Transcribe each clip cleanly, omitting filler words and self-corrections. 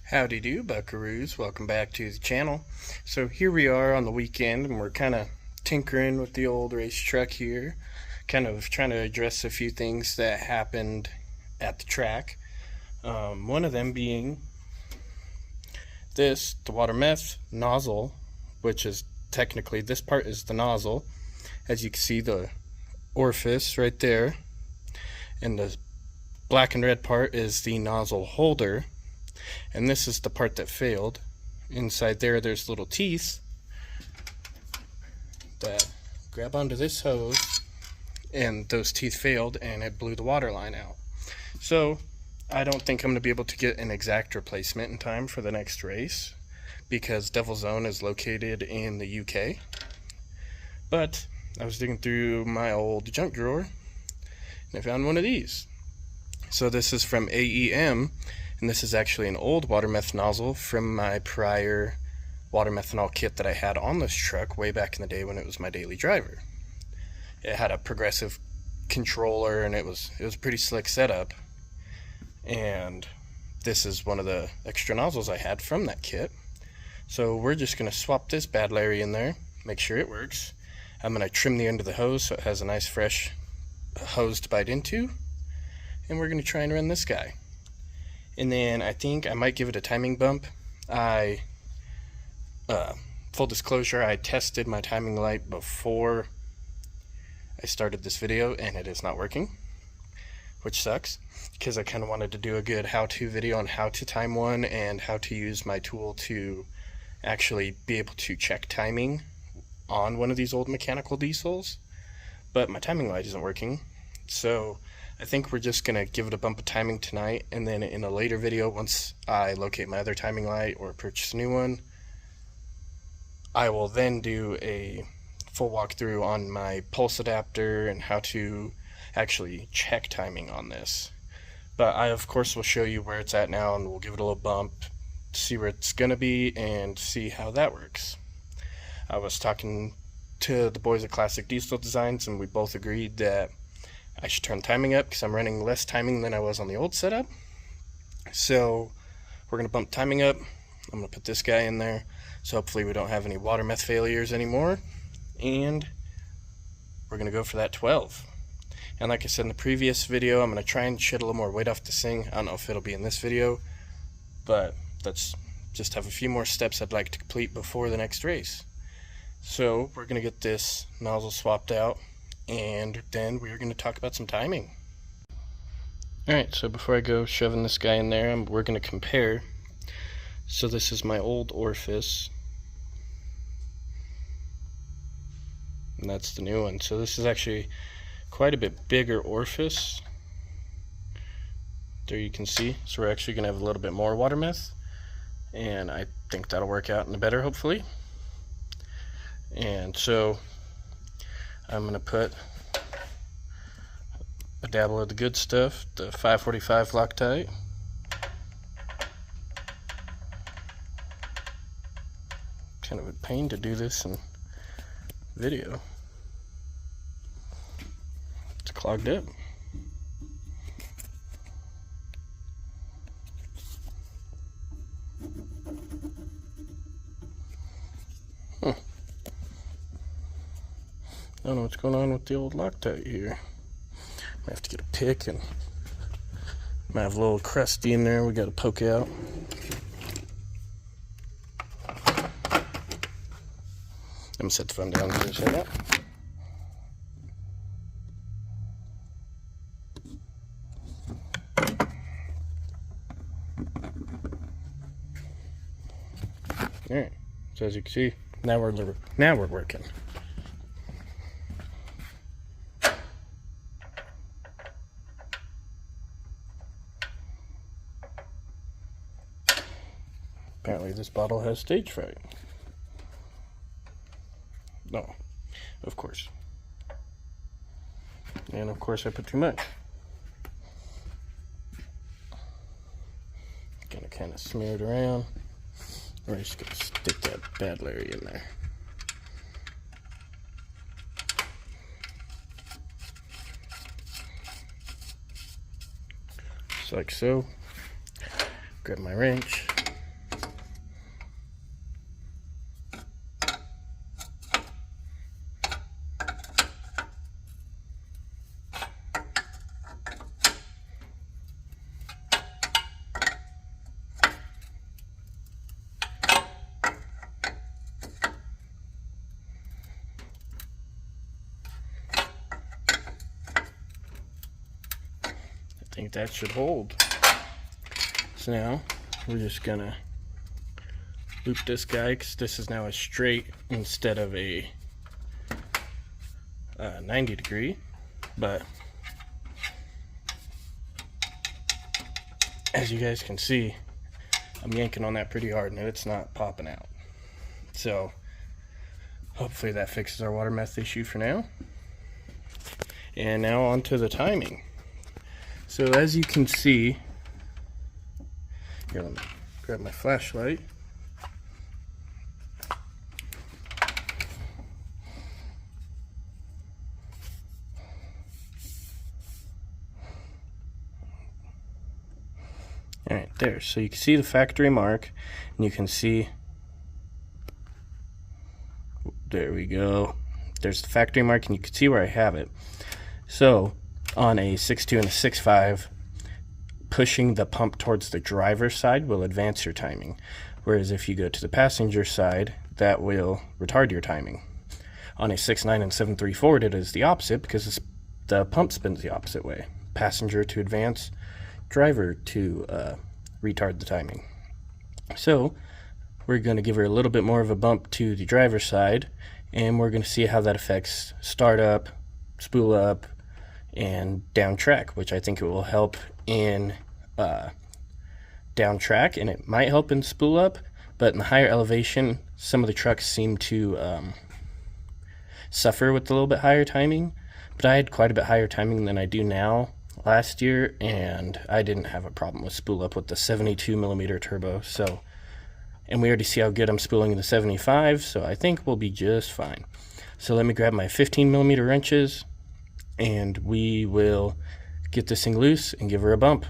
Howdy do, buckaroos. Welcome back to the channel. So here we are on the weekend, and we're kind of tinkering with the old race truck here, kind of trying to address a few things that happened at the track. One of them being the water meth nozzle, which is technically, this part is the nozzle. As you can see, the orifice right there, and the black and red part is the nozzle holder. And this is the part that failed. Inside there's little teeth that grab onto this hose, and those teeth failed and it blew the water line out. So I don't think I'm going to be able to get an exact replacement in time for the next race, because Devil's Zone is located in the UK. But I was digging through my old junk drawer and I found one of these. So this is from AEM. And this is actually an old water meth nozzle from my prior water methanol kit that I had on this truck way back in the day when it was my daily driver. It had a progressive controller, and it was a pretty slick setup. And this is one of the extra nozzles I had from that kit. So we're just going to swap this bad Larry in there, make sure it works. I'm going to trim the end of the hose so it has a nice fresh hose to bite into. And we're going to try and run this guy. And then I think I might give it a timing bump. Full disclosure, I tested my timing light before I started this video, and it is not working, which sucks, because I kind of wanted to do a good how-to video on how to time one and how to use my tool to actually be able to check timing on one of these old mechanical diesels. But my timing light isn't working, so I think we're just going to give it a bump of timing tonight, and then in a later video, once I locate my other timing light or purchase a new one, I will then do a full walkthrough on my pulse adapter and how to actually check timing on this. But I, of course, will show you where it's at now, and we'll give it a little bump, see where it's going to be, and see how that works. I was talking to the boys at Classic Diesel Designs, and we both agreed that I should turn timing up because I'm running less timing than I was on the old setup. So we're going to bump timing up. I'm going to put this guy in there, so hopefully we don't have any water meth failures anymore. And we're going to go for that 12. And like I said in the previous video, I'm going to try and shed a little more weight off this thing. I don't know if it'll be in this video, but let's just have a few more steps I'd like to complete before the next race. So we're going to get this nozzle swapped out, and then we're going to talk about some timing. Alright, so before I go shoving this guy in there, we're going to compare. So this is my old orifice, and that's the new one. So this is actually quite a bit bigger orifice. There you can see. So we're actually going to have a little bit more water meth, and I think that'll work out in the better, hopefully. And so I'm going to put a dabble of the good stuff, the 545 Loctite. Kind of a pain to do this in video. It's clogged up. I don't know what's going on with the old Loctite here. I have to get a pick, and might have a little crusty in there we got to poke out. I'm going to set the phone down and say that. Alright, so as you can see, now we're working. Apparently this bottle has stage fright. No, of course. And of course I put too much. Gonna kind of smear it around. We're just gonna stick that bad Larry in there. Just like so. Grab my wrench. I think that should hold. So now we're just gonna loop this guy, because this is now a straight instead of a 90 degree, but as you guys can see, I'm yanking on that pretty hard and it's not popping out. So hopefully that fixes our water meth issue for now. And now on to the timing. So as you can see, here, let me grab my flashlight. Alright, there. So you can see the factory mark, and you can see, there we go. There's the factory mark, and you can see where I have it. So on a 6.2 and a 6.5, pushing the pump towards the driver's side will advance your timing, whereas if you go to the passenger side, that will retard your timing. On a 6.9 and 7.3 it is the opposite, because the pump spins the opposite way. Passenger to advance, driver to retard the timing. So we're going to give her a little bit more of a bump to the driver's side, and we're going to see how that affects startup, spool up, and down track, which I think it will help in down track, and it might help in spool up, but in the higher elevation, some of the trucks seem to suffer with a little bit higher timing, but I had quite a bit higher timing than I do now last year, and I didn't have a problem with spool up with the 72mm turbo. So, and we already see how good I'm spooling in the 75, so I think we'll be just fine. So let me grab my 15mm wrenches, and we will get this thing loose and give her a bump.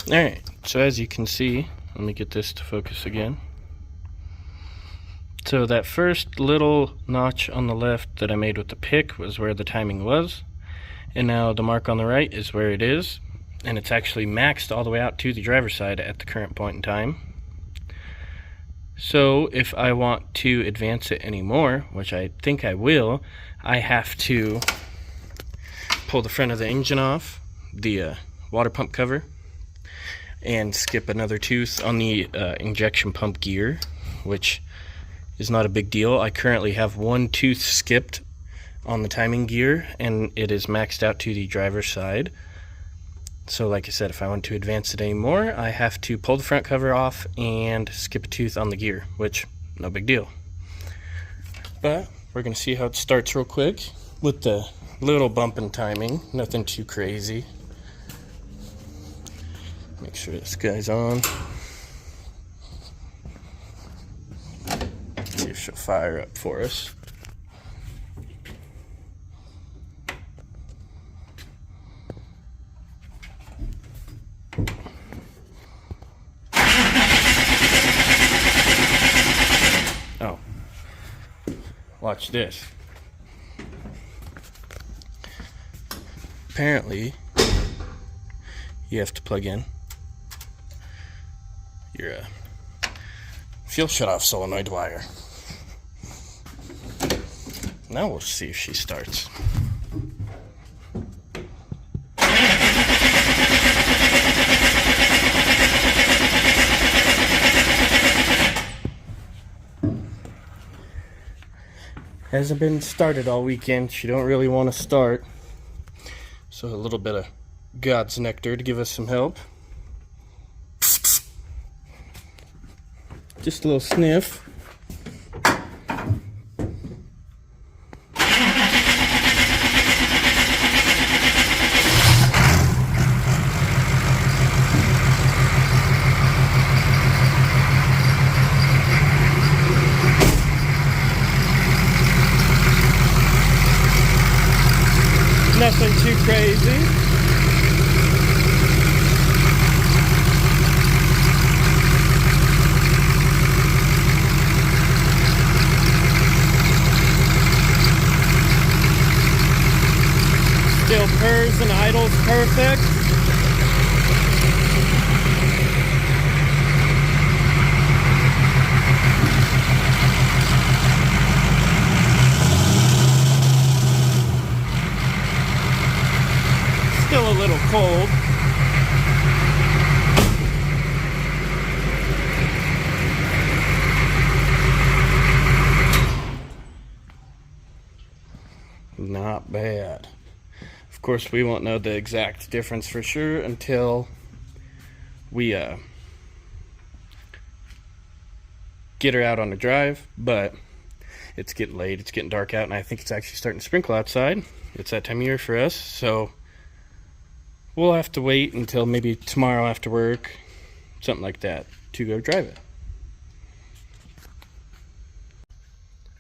Alright, so as you can see, let me get this to focus again. So that first little notch on the left that I made with the pick was where the timing was, and now the mark on the right is where it is, and it's actually maxed all the way out to the driver's side at the current point in time. So if I want to advance it anymore, which I think I will, I have to pull the front of the engine off, the water pump cover, and skip another tooth on the injection pump gear, which is not a big deal. I currently have one tooth skipped on the timing gear, and it is maxed out to the driver's side. So like I said, if I want to advance it anymore, I have to pull the front cover off and skip a tooth on the gear, which, no big deal. But we're going to see how it starts real quick with the little bump in timing, nothing too crazy. Make sure this guy's on. See if she'll fire up for us. Oh, watch this. Apparently, you have to plug in your fuel shutoff solenoid wire. Now we'll see if she starts. Hasn't been started all weekend. She don't really want to start. So a little bit of God's nectar to give us some help. Just a little sniff. Nothing too crazy. Still purrs and idles perfect. Still a little cold. Not bad. Of course, we won't know the exact difference for sure until we get her out on the drive, but it's getting late, it's getting dark out, and I think it's actually starting to sprinkle outside. It's that time of year for us, so we'll have to wait until maybe tomorrow after work, something like that, to go drive it.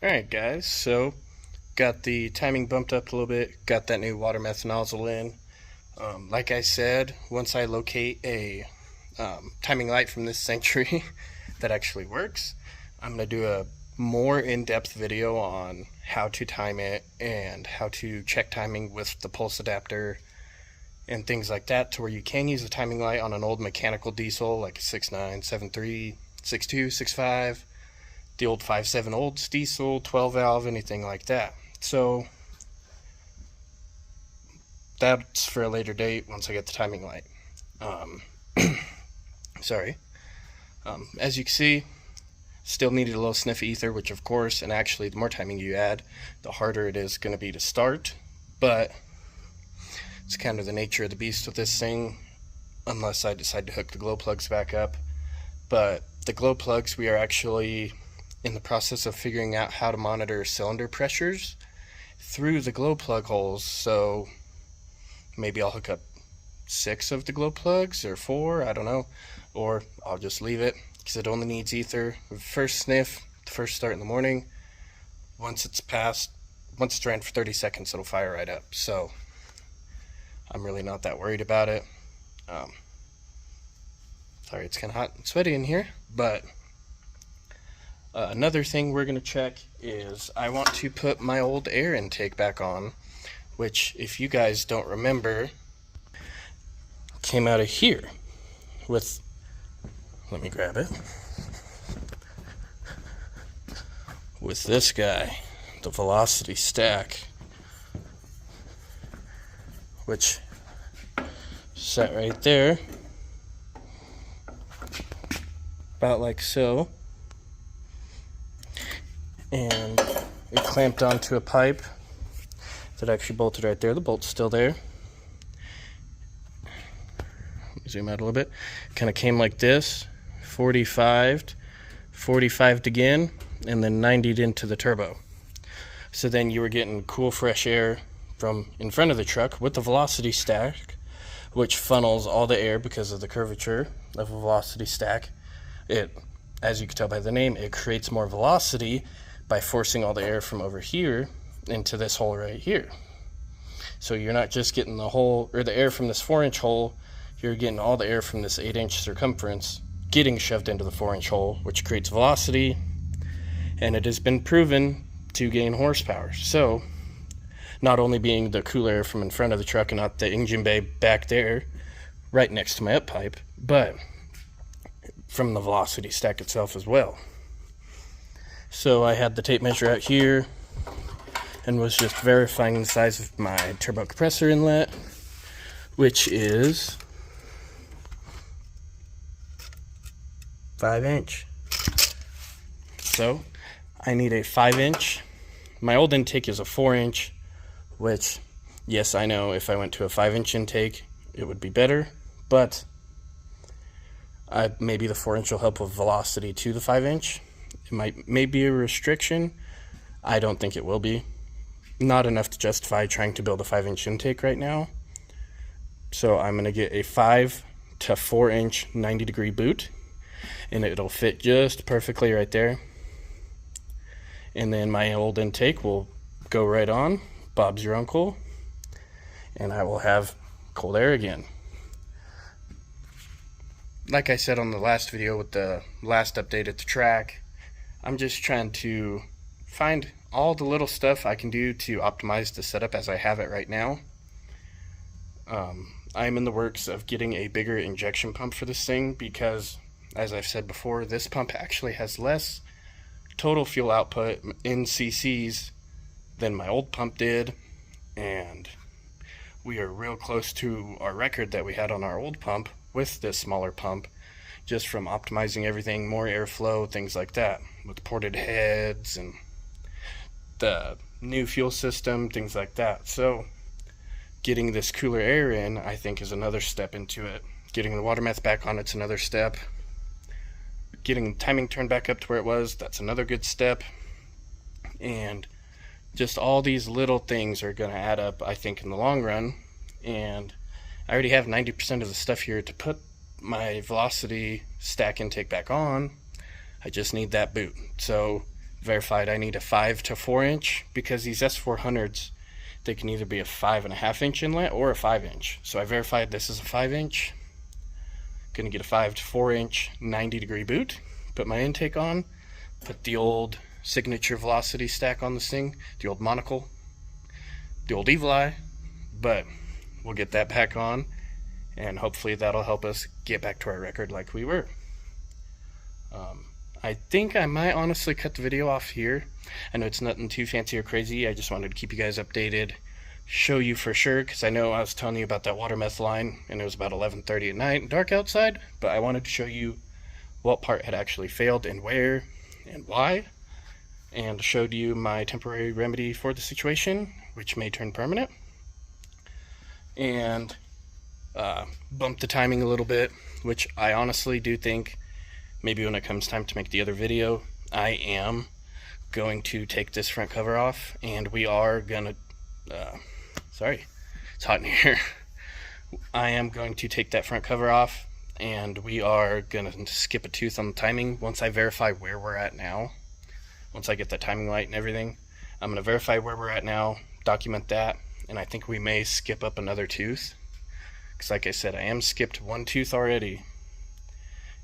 Alright guys, so got the timing bumped up a little bit, got that new water method nozzle in. Like I said, once I locate a timing light from this century that actually works, I'm going to do a more in-depth video on how to time it and how to check timing with the pulse adapter and things like that, to where you can use a timing light on an old mechanical diesel like a 6.9, 7.3, 6.2, 6.5, the old 5.7 Olds diesel, 12 valve, anything like that. So that's for a later date once I get the timing light. Sorry. As you can see, still needed a little sniff of ether, which of course, and actually the more timing you add, the harder it is going to be to start, but it's kind of the nature of the beast with this thing, unless I decide to hook the glow plugs back up. But the glow plugs, we are actually in the process of figuring out how to monitor cylinder pressures through the glow plug holes, so maybe I'll hook up 6 of the glow plugs, or 4, I don't know, or I'll just leave it, because it only needs ether. First sniff, the first start in the morning, once it's ran for 30 seconds, it'll fire right up, so I'm really not that worried about it. Sorry, it's kind of hot and sweaty in here, but another thing we're going to check is I want to put my old air intake back on, which, if you guys don't remember, came out of here with, let me grab it, with this guy, the velocity stack, which sat right there, about like so, and it clamped onto a pipe that actually bolted right there. The bolt's still there. Zoom out a little bit. Kind of came like this, 45'd again, and then 90'd into the turbo. So then you were getting cool fresh air from in front of the truck with the velocity stack, which funnels all the air because of the curvature of a velocity stack. It, as you can tell by the name, it creates more velocity by forcing all the air from over here into this hole right here. So you're not just getting the hole, or the air from this 4-inch hole, you're getting all the air from this 8-inch circumference getting shoved into the 4-inch hole, which creates velocity, and it has been proven to gain horsepower. So not only being the cool air from in front of the truck and not the engine bay back there right next to my up pipe, but from the velocity stack itself as well. So I had the tape measure out here and was just verifying the size of my turbo compressor inlet, which is 5-inch. So I need a 5-inch. My old intake is a 4-inch, which, yes, I know if I went to a 5-inch intake, it would be better, but Maybe the 4-inch will help with velocity to the 5-inch. It may be a restriction. I don't think it will be. Not enough to justify trying to build a 5-inch intake right now. So I'm going to get a 5 to 4-inch 90-degree boot, and it'll fit just perfectly right there. And then my old intake will go right on. Bob's your uncle. And I will have cold air again. Like I said on the last video with the last update at the track, I'm just trying to find all the little stuff I can do to optimize the setup as I have it right now. I'm in the works of getting a bigger injection pump for this thing because, as I've said before, this pump actually has less total fuel output in cc's than my old pump did, and we are real close to our record that we had on our old pump with this smaller pump, just from optimizing everything, more airflow, things like that, with ported heads and the new fuel system, things like that. So getting this cooler air in, I think, is another step into it. Getting the water meth back on, it's another step. Getting timing turned back up to where it was, that's another good step. And just all these little things are going to add up, I think, in the long run. And I already have 90% of the stuff here to put my velocity stack intake back on. I just need that boot. So verified I need a 5 to 4-inch, because these S400s, they can either be a 5.5-inch inlet or a 5-inch. So I verified this is a 5-inch. Gonna get a 5 to 4-inch 90-degree boot, put my intake on, put the old signature velocity stack on this thing, the old monocle, the old evil eye, but we'll get that back on, and hopefully that'll help us get back to our record like we were. I think I might honestly cut the video off here. I know it's nothing too fancy or crazy. I just wanted to keep you guys updated, show you for sure, because I know I was telling you about that water meth line and it was about 11:30 at night, dark outside, but I wanted to show you what part had actually failed and where and why, and showed you my temporary remedy for the situation, which may turn permanent, and bumped the timing a little bit, which I honestly do think maybe when it comes time to make the other video, I am going to take this front cover off, and we are gonna sorry, it's hot in here. I am going to take that front cover off, and we are gonna skip a tooth on the timing once I verify where we're at now. Once I get that timing light and everything, I'm gonna verify where we're at now, document that, and I think we may skip up another tooth, because like I said, I am skipped one tooth already,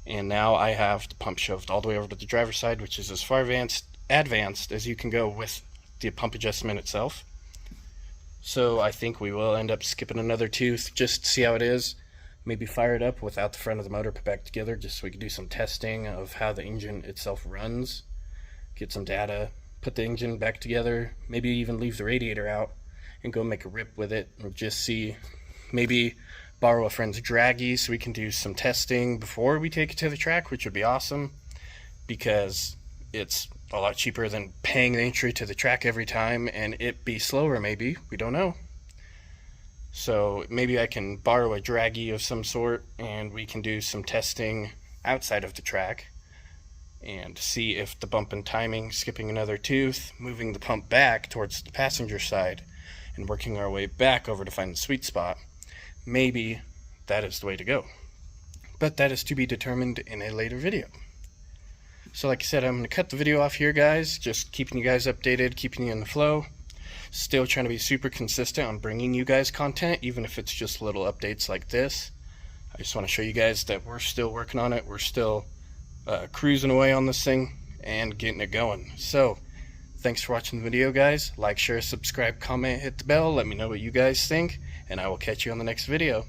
and now I have the pump shoved all the way over to the driver's side, which is as far advanced as you can go with the pump adjustment itself. So I think we will end up skipping another tooth just to see how it is. Maybe fire it up without the front of the motor put back together, just so we can do some testing of how the engine itself runs, get some data, put the engine back together, maybe even leave the radiator out and go make a rip with it, or just see, maybe borrow a friend's draggy so we can do some testing before we take it to the track, which would be awesome, because it's a lot cheaper than paying the entry to the track every time and it be slower. Maybe, we don't know. So maybe I can borrow a draggy of some sort and we can do some testing outside of the track and see if the bump in timing, skipping another tooth, moving the pump back towards the passenger side and working our way back over to find the sweet spot, maybe that is the way to go. But that is to be determined in a later video. So like I said, I'm going to cut the video off here, guys, just keeping you guys updated, keeping you in the flow. Still trying to be super consistent on bringing you guys content, even if it's just little updates like this. I just want to show you guys that we're still working on it. We're still cruising away on this thing and getting it going. So thanks for watching the video, guys. Like, share, subscribe, comment, hit the bell. Let me know what you guys think, and I will catch you on the next video.